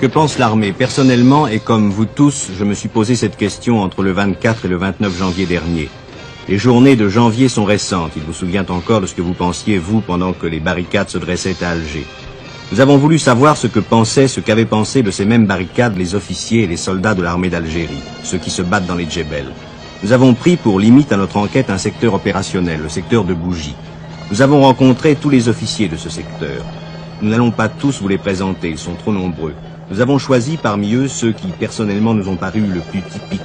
Que pense l'armée? Personnellement, et comme vous tous, je me suis posé cette question entre le 24 et le 29 janvier dernier. Les journées de janvier sont récentes. Il vous souvient encore de ce que vous pensiez, vous, pendant que les barricades se dressaient à Alger. Nous avons voulu savoir ce qu'avaient pensé de ces mêmes barricades les officiers et les soldats de l'armée d'Algérie, ceux qui se battent dans les djebels. Nous avons pris pour limite à notre enquête un secteur opérationnel, le secteur de Bougie. Nous avons rencontré tous les officiers de ce secteur. Nous n'allons pas tous vous les présenter, ils sont trop nombreux. Nous avons choisi parmi eux ceux qui, personnellement, nous ont paru le plus typiques.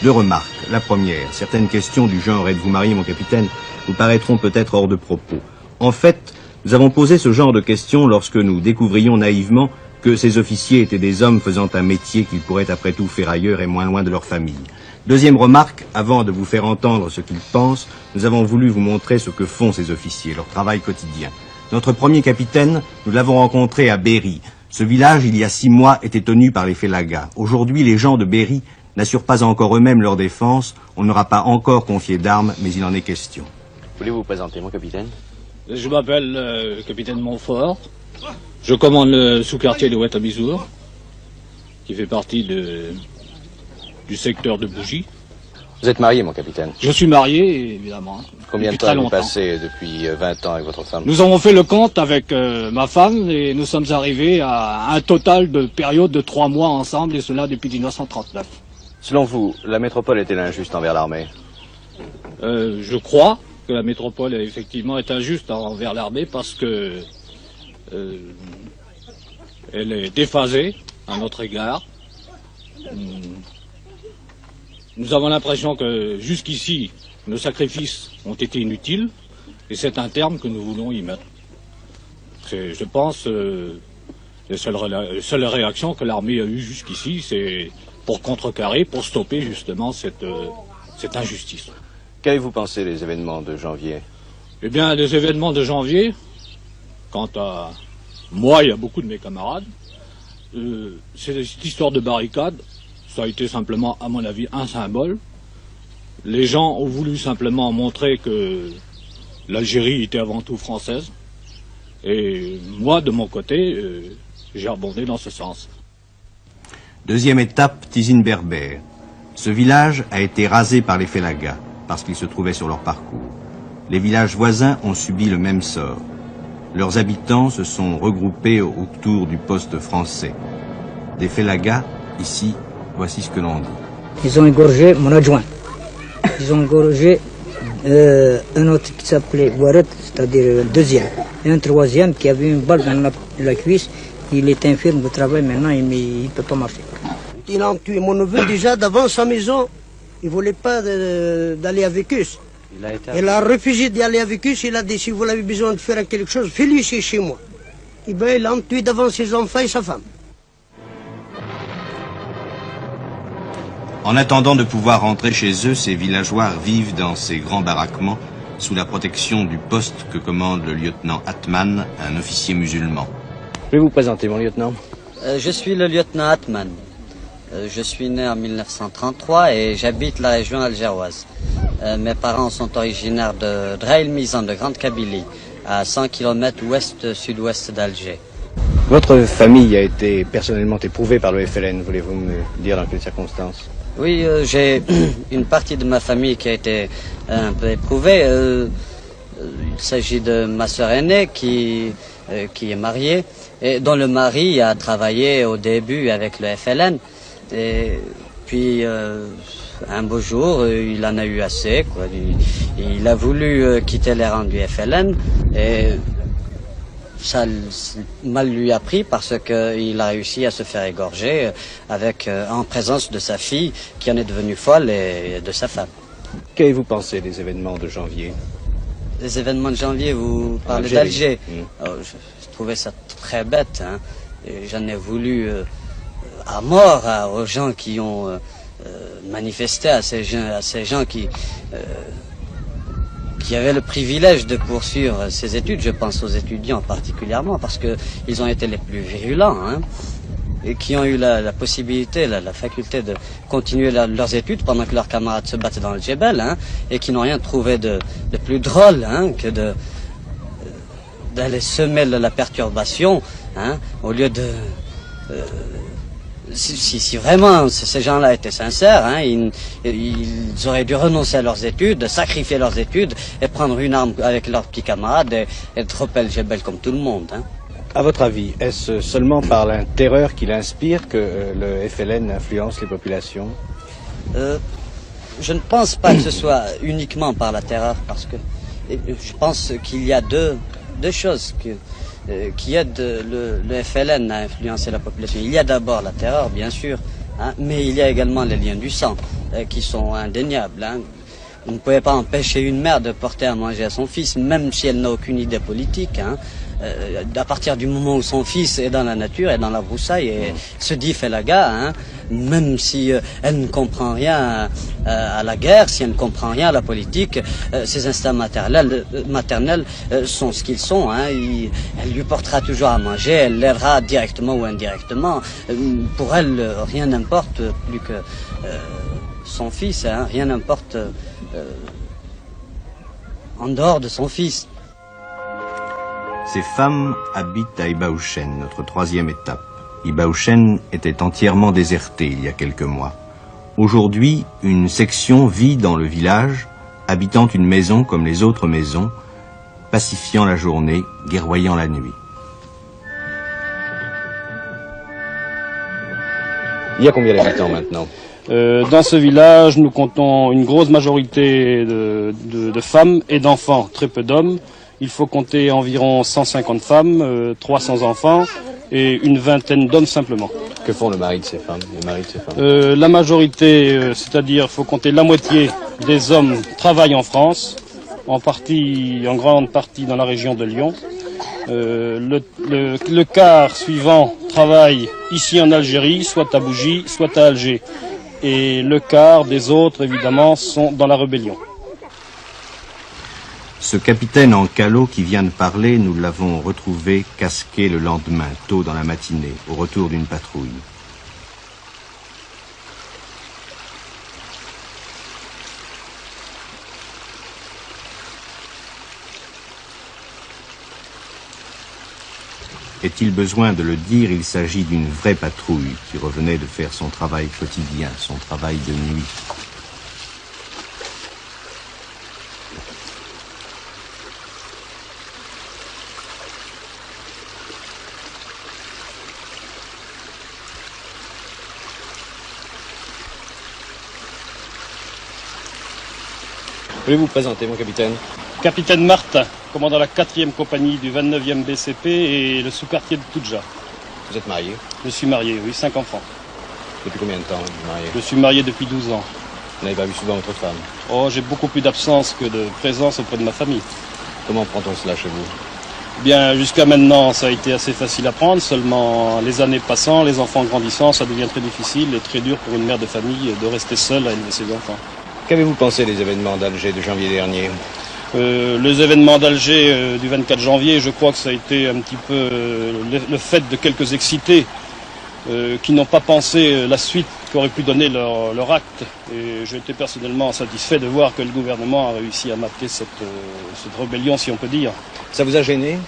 Deux remarques. La première, certaines questions du genre « Êtes-vous marié, mon capitaine ?» vous paraîtront peut-être hors de propos. En fait, nous avons posé ce genre de questions lorsque nous découvrions naïvement que ces officiers étaient des hommes faisant un métier qu'ils pourraient après tout faire ailleurs et moins loin de leur famille. Deuxième remarque, avant de vous faire entendre ce qu'ils pensent, nous avons voulu vous montrer ce que font ces officiers, leur travail quotidien. Notre premier capitaine, nous l'avons rencontré à Berry. Ce village, il y a 6 mois, était tenu par les Félagas. Aujourd'hui, les gens de Berry n'assurent pas encore eux-mêmes leur défense. On n'aura pas encore confié d'armes, mais il en est question. Voulez-vous vous présenter, mon capitaine? Je m'appelle capitaine Montfort. Je commande le sous-quartier de Ouattamizour, qui fait partie du secteur de Bougie. Vous êtes marié, mon capitaine? Je suis marié, évidemment. Combien de temps avez-vous passé depuis 20 ans avec votre femme? Nous avons fait le compte avec ma femme et nous sommes arrivés à un total de période de 3 mois ensemble, et cela depuis 1939. Selon vous, la métropole est-elle injuste envers l'armée? Je crois que la métropole effectivement est injuste envers l'armée parce que elle est déphasée à notre égard. Nous avons l'impression que jusqu'ici, nos sacrifices ont été inutiles et c'est un terme que nous voulons y mettre. C'est, je pense, la seule réaction que l'armée a eue jusqu'ici, c'est pour contrecarrer, pour stopper justement cette injustice. Qu'avez-vous pensé des événements de janvier? Eh bien, les événements de janvier, quant à moi et à beaucoup de mes camarades, cette histoire de barricade, ça a été simplement, à mon avis, un symbole. Les gens ont voulu simplement montrer que l'Algérie était avant tout française. Et moi, de mon côté, j'ai abondé dans ce sens. Deuxième étape, Tizine Berbère. Ce village a été rasé par les Félagas, parce qu'ils se trouvaient sur leur parcours. Les villages voisins ont subi le même sort. Leurs habitants se sont regroupés autour du poste français. Des Félagas, ici, voici ce que l'on dit. Ils ont égorgé mon adjoint. Ils ont égorgé un autre qui s'appelait Boiret, c'est-à-dire le deuxième. Et un troisième qui avait une balle dans la cuisse. Il est infirme de travail maintenant, mais il ne peut pas marcher. Il a tué mon neveu déjà devant sa maison. Il ne voulait pas d'aller avec eux. Il a refusé d'aller avec eux. Il a dit, si vous avez besoin de faire quelque chose, fais-le ici chez moi. Et bien, il a tué devant ses enfants et sa femme. En attendant de pouvoir rentrer chez eux, ces villageois vivent dans ces grands baraquements sous la protection du poste que commande le lieutenant Atman, un officier musulman. Pouvez-vous vous présenter, mon lieutenant? Je suis le lieutenant Atman. Je suis né en 1933 et j'habite la région algéroise. Mes parents sont originaires de Draïl-Mizan, de Grande Kabylie, à 100 km ouest-sud-ouest d'Alger. Votre famille a été personnellement éprouvée par le FLN. Voulez-vous me dire dans quelles circonstances? Oui, j'ai une partie de ma famille qui a été un peu éprouvée. Il s'agit de ma sœur aînée qui est mariée et dont le mari a travaillé au début avec le FLN. Et puis un beau jour, il en a eu assez, quoi. Il a voulu quitter les rangs du FLN et ça mal lui a pris parce qu'il a réussi à se faire égorger en présence de sa fille qui en est devenue folle et de sa femme. Qu'avez-vous pensé des événements de janvier? Les événements de janvier, vous parlez d'Alger. Je trouvais ça très bête. Hein. J'en ai voulu à mort aux gens qui ont manifesté, à ces gens qui avaient le privilège de poursuivre ces études. Je pense aux étudiants particulièrement parce qu'ils ont été les plus virulents, hein, et qui ont eu la possibilité, la faculté de continuer leurs études pendant que leurs camarades se battaient dans le djebel, hein, et qui n'ont rien trouvé de plus drôle, hein, que d'aller semer la perturbation, hein, au lieu de... si vraiment ces gens-là étaient sincères, hein, ils auraient dû renoncer à leurs études, sacrifier leurs études et prendre une arme avec leurs petits camarades et dropper le Jebel comme tout le monde. Hein. À votre avis, est-ce seulement par la terreur qu'il inspire que le FLN influence les populations? Je ne pense pas que ce soit uniquement par la terreur, parce que je pense qu'il y a deux choses qui aident le FLN à influencer la population. Il y a d'abord la terreur, bien sûr, hein, mais il y a également les liens du sang, qui sont indéniables. Hein. Vous ne pouvez pas empêcher une mère de porter à manger à son fils, même si elle n'a aucune idée politique. Hein. À partir du moment où son fils est dans la nature, est dans la broussaille et se dit fait la gare, hein, même si elle ne comprend rien à la guerre, si elle ne comprend rien à la politique, ses instincts maternels sont ce qu'ils sont. Hein, elle lui portera toujours à manger, elle l'aidera directement ou indirectement. Pour elle, rien n'importe plus que son fils, hein, rien n'importe en dehors de son fils. Ces femmes habitent à Ibaouchen, notre troisième étape. Ibaouchen était entièrement déserté il y a quelques mois. Aujourd'hui, une section vit dans le village, habitant une maison comme les autres maisons, pacifiant la journée, guerroyant la nuit. Il y a combien d'habitants maintenant? Dans ce village, nous comptons une grosse majorité de femmes et d'enfants, très peu d'hommes. Il faut compter environ 150 femmes, 300 enfants et une vingtaine d'hommes simplement. Que font le mari de ces femmes, les maris de ces femmes? La majorité, c'est-à-dire il faut compter la moitié des hommes travaillent en France, en grande partie dans la région de Lyon. Le quart suivant travaille ici en Algérie, soit à Bougie, soit à Alger. Et le quart des autres, évidemment, sont dans la rébellion. Ce capitaine en calot qui vient de parler, nous l'avons retrouvé casqué le lendemain, tôt dans la matinée, au retour d'une patrouille. Est-il besoin de le dire, il s'agit d'une vraie patrouille qui revenait de faire son travail quotidien, son travail de nuit. Pouvez-vous vous présenter, mon capitaine? Capitaine Martin, commandant la 4e compagnie du 29e BCP et le sous-quartier de Toudja. Vous êtes marié? Je suis marié, oui, 5 enfants. Depuis combien de temps vous êtes marié? Je suis marié depuis 12 ans. Vous n'avez pas vu souvent votre femme? Oh, j'ai beaucoup plus d'absence que de présence auprès de ma famille. Comment prend-on cela chez vous? Bien, jusqu'à maintenant, ça a été assez facile à prendre. Seulement, les années passant, les enfants grandissant, ça devient très difficile et très dur pour une mère de famille de rester seule à élever ses enfants. Qu'avez-vous pensé des événements d'Alger de janvier dernier? Les événements d'Alger du 24 janvier, je crois que ça a été un petit peu le fait de quelques excités qui n'ont pas pensé la suite qu'aurait pu donner leur acte. Et j'ai été personnellement satisfait de voir que le gouvernement a réussi à mater cette rébellion, si on peut dire. Ça vous a gêné?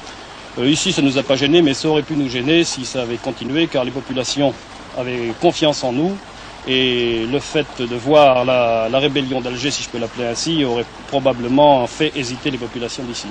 Ici, ça ne nous a pas gêné, mais ça aurait pu nous gêner si ça avait continué, car les populations avaient confiance en nous. Et le fait de voir la rébellion d'Alger, si je peux l'appeler ainsi, aurait probablement fait hésiter les populations d'ici.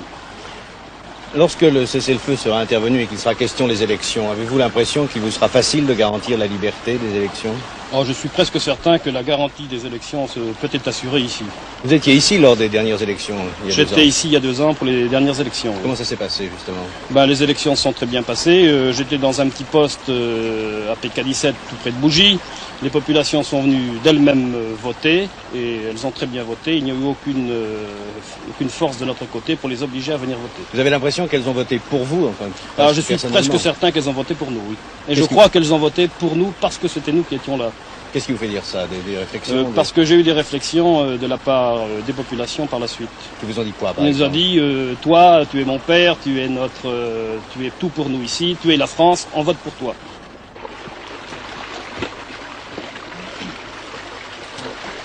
Lorsque le cessez-le-feu sera intervenu et qu'il sera question des élections, avez-vous l'impression qu'il vous sera facile de garantir la liberté des élections? Oh, je suis presque certain que la garantie des élections peut être assurée ici. Vous étiez ici lors des dernières élections il y a 2 ans. J'étais ici il y a 2 ans pour les dernières élections. Comment ça s'est passé justement? Les élections sont très bien passées. J'étais dans un petit poste à PK17 tout près de Bougie. Les populations sont venues d'elles-mêmes voter et elles ont très bien voté. Il n'y a eu aucune force de notre côté pour les obliger à venir voter. Vous avez l'impression qu'elles ont voté pour vous enfin, je suis presque certain qu'elles ont voté pour nous, oui. Et je crois qu'elles ont voté pour nous parce que c'était nous qui étions là. Qu'est-ce qui vous fait dire ça? Des réflexions Parce que j'ai eu des réflexions de la part des populations par la suite. Qui vous ont dit quoi? Ils nous ont dit, toi, tu es mon père, tu es tout pour nous ici, tu es la France, on vote pour toi.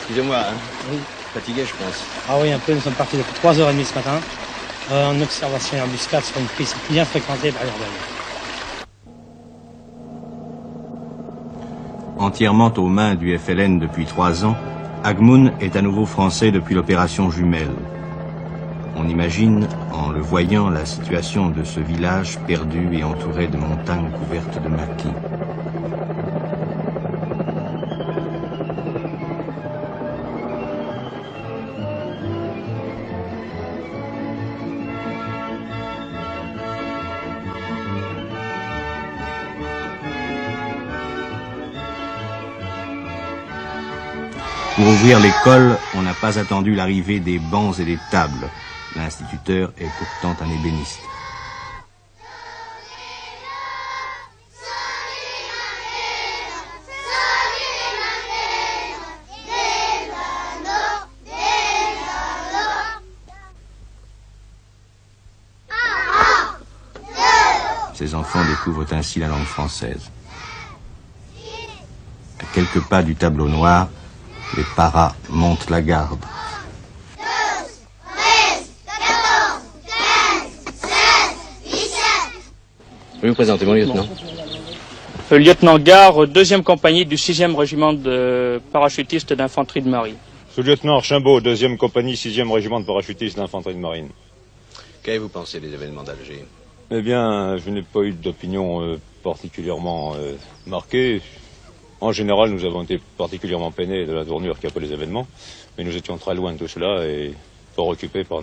Excusez-moi, hein. Oui. Fatigué, je pense. Ah oui, un peu. Nous sommes partis depuis 3h30 ce matin. en observation et embuscade sur une piste bien fréquentée par les rebelles. Entièrement aux mains du FLN depuis 3 ans, Hagmoun est à nouveau français depuis l'opération Jumelle. On imagine, en le voyant, la situation de ce village perdu et entouré de montagnes couvertes de maquis. Pour ouvrir l'école, on n'a pas attendu l'arrivée des bancs et des tables. L'instituteur est pourtant un ébéniste. Ces enfants découvrent ainsi la langue française. À quelques pas du tableau noir, les paras montent la garde. 12, 13, 14, 15, 16, 17. Oui, vous présentez mon lieutenant. Lieutenant Gare, 2e compagnie du 6e régiment de parachutistes d'infanterie de marine. Sous-lieutenant Archimbaud, 2e compagnie, 6e régiment de parachutistes d'infanterie de marine. Qu'avez-vous pensé des événements d'Alger? Eh bien, je n'ai pas eu d'opinion particulièrement marquée. En général, nous avons été particulièrement peinés de la tournure qu'a pris les événements, mais nous étions très loin de tout cela et fort occupés par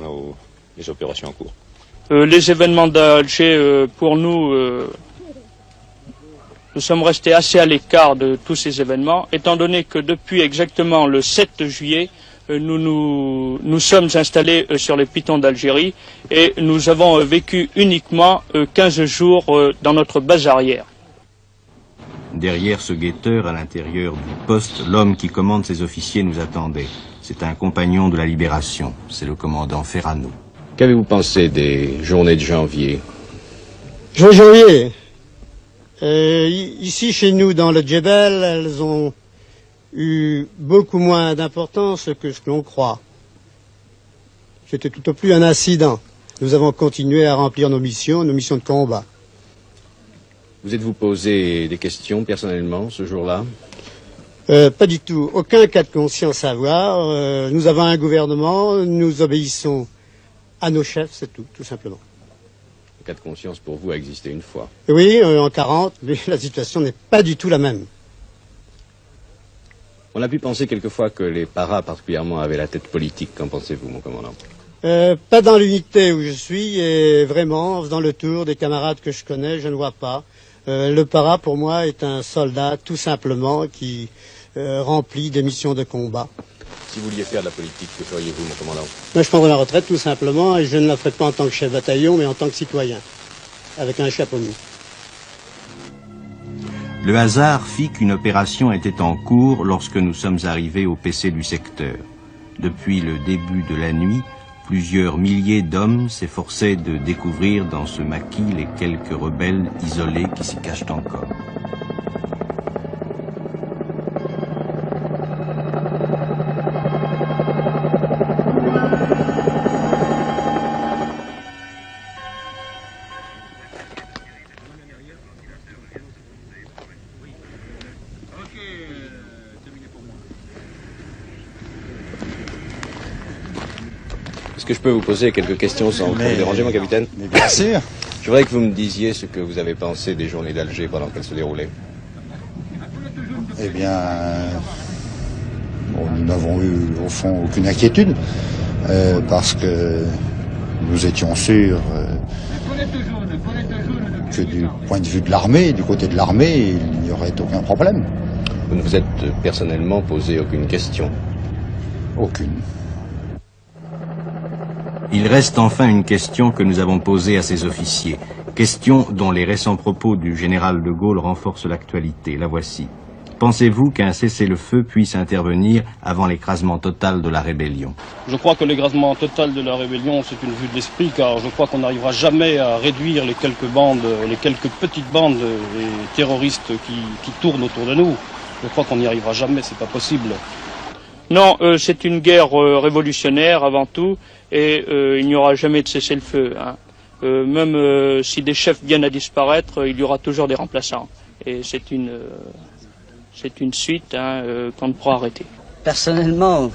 les opérations en cours. Les événements d'Alger, pour nous, nous sommes restés assez à l'écart de tous ces événements, étant donné que depuis exactement le 7 juillet, nous sommes installés sur les pitons d'Algérie et nous avons vécu uniquement 15 jours dans notre base arrière. Derrière ce guetteur, à l'intérieur du poste, l'homme qui commande ses officiers nous attendait. C'est un compagnon de la Libération, c'est le commandant Ferrano. Qu'avez-vous pensé des journées de janvier? Janvier. Ici, chez nous, dans le Djebel, elles ont eu beaucoup moins d'importance que ce que l'on croit. C'était tout au plus un incident. Nous avons continué à remplir nos missions de combat. Vous êtes-vous posé des questions personnellement ce jour-là? Pas du tout. Aucun cas de conscience à avoir. Nous avons un gouvernement, nous obéissons à nos chefs, c'est tout simplement. Le cas de conscience pour vous a existé une fois. Oui, en 40, mais la situation n'est pas du tout la même. On a pu penser quelquefois que les paras particulièrement avaient la tête politique. Qu'en pensez-vous, mon commandant? Pas dans l'unité où je suis, et vraiment, dans le tour des camarades que je connais, je ne vois pas. Le para, pour moi, est un soldat, tout simplement, qui remplit des missions de combat. Si vous vouliez faire de la politique, que feriez-vous, mon commandant? Moi, je prendrais ma retraite, tout simplement, et je ne la ferai pas en tant que chef de bataillon, mais en tant que citoyen, avec un chapeau mis. Le hasard fit qu'une opération était en cours lorsque nous sommes arrivés au PC du secteur. Depuis le début de la nuit, plusieurs milliers d'hommes s'efforçaient de découvrir dans ce maquis les quelques rebelles isolés qui s'y cachent encore. Est-ce que je peux vous poser quelques questions sans vous déranger, mon capitaine? Mais bien sûr. Je voudrais que vous me disiez ce que vous avez pensé des journées d'Alger pendant qu'elles se déroulaient. Eh bien, nous n'avons eu au fond aucune inquiétude parce que nous étions sûrs que du point de vue de l'armée, du côté de l'armée, il n'y aurait aucun problème. Vous ne vous êtes personnellement posé aucune question? Aucune. Il reste enfin une question que nous avons posée à ces officiers. Question dont les récents propos du général de Gaulle renforcent l'actualité. La voici. Pensez-vous qu'un cessez-le-feu puisse intervenir avant l'écrasement total de la rébellion? Je crois que l'écrasement total de la rébellion, c'est une vue de l'esprit, car je crois qu'on n'arrivera jamais à réduire les quelques petites bandes terroristes qui tournent autour de nous. Je crois qu'on n'y arrivera jamais, c'est pas possible. Non, c'est une guerre révolutionnaire avant tout, et il n'y aura jamais de cessez-le-feu. Hein. Même si des chefs viennent à disparaître, il y aura toujours des remplaçants. Et c'est une suite qu'on ne pourra arrêter. Personnellement,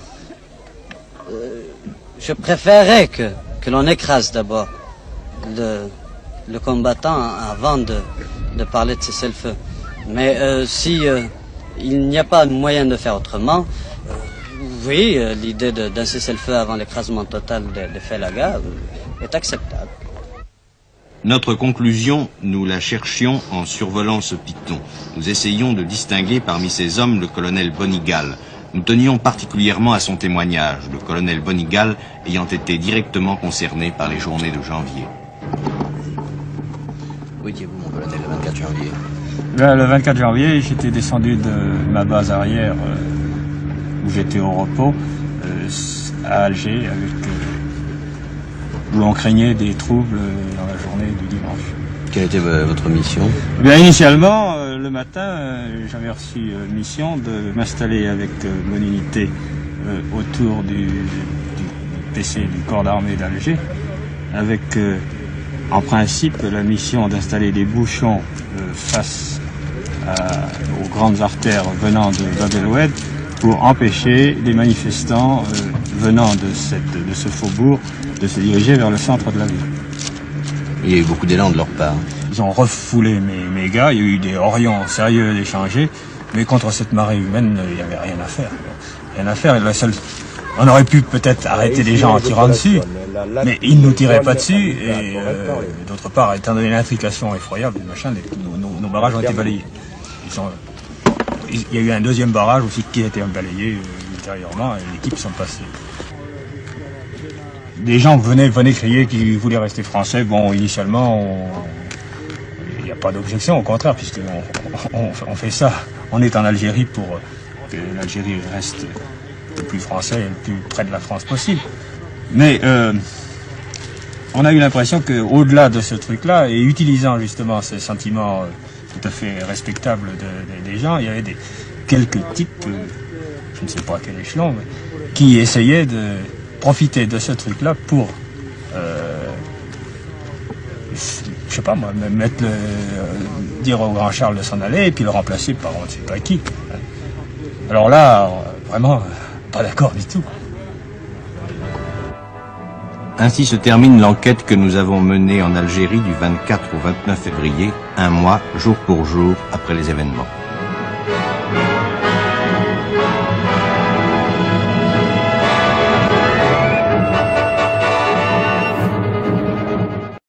je préférerais que l'on écrase d'abord le combattant avant de parler de cessez-le-feu. Mais si il n'y a pas de moyen de faire autrement, oui, l'idée d'un cessez-le-feu avant l'écrasement total des Félaga est acceptable. Notre conclusion, nous la cherchions en survolant ce piton. Nous essayions de distinguer parmi ces hommes le colonel Bonigal. Nous tenions particulièrement à son témoignage, le colonel Bonigal ayant été directement concerné par les journées de janvier. Où étiez-vous, mon colonel, le 24 janvier? Le 24 janvier, j'étais descendu de ma base arrière, où j'étais au repos, à Alger, où on craignait des troubles dans la journée du dimanche. Quelle était votre mission? Bien, initialement, le matin, j'avais reçu mission de m'installer avec mon unité autour du PC du corps d'armée d'Alger, avec en principe la mission d'installer des bouchons face aux grandes artères venant de Bab el-Oued pour empêcher les manifestants venant de ce faubourg de se diriger vers le centre de la ville. Il y a eu beaucoup d'élan de leur part. Ils ont refoulé mes gars, il y a eu des orients sérieux d'échanger, mais contre cette marée humaine, il n'y avait rien à faire. Rien à faire. On aurait pu peut-être arrêter les gens en tirant dessus, mais ils ne nous tiraient pas dessus, et d'autre part, étant donné l'intrication effroyable du machin, nos barrages ont été balayés. Il y a eu un deuxième barrage aussi qui a été balayé ultérieurement, et les équipes sont passées. Des gens venaient crier qu'ils voulaient rester français. Bon, initialement, il n'y a pas d'objection, au contraire, puisqu'on fait ça. On est en Algérie pour que l'Algérie reste le plus français et le plus près de la France possible. Mais on a eu l'impression qu'au-delà de ce truc-là, et utilisant justement ces sentiments tout à fait respectables des gens, il y avait quelques types, je ne sais pas à quel échelon, mais, qui essayaient de profiter de ce truc-là pour, je sais pas moi, dire au grand Charles de s'en aller et puis le remplacer par on ne sait pas qui. Alors là, vraiment, pas d'accord du tout. Ainsi se termine l'enquête que nous avons menée en Algérie du 24 au 29 février, un mois, jour pour jour, après les événements.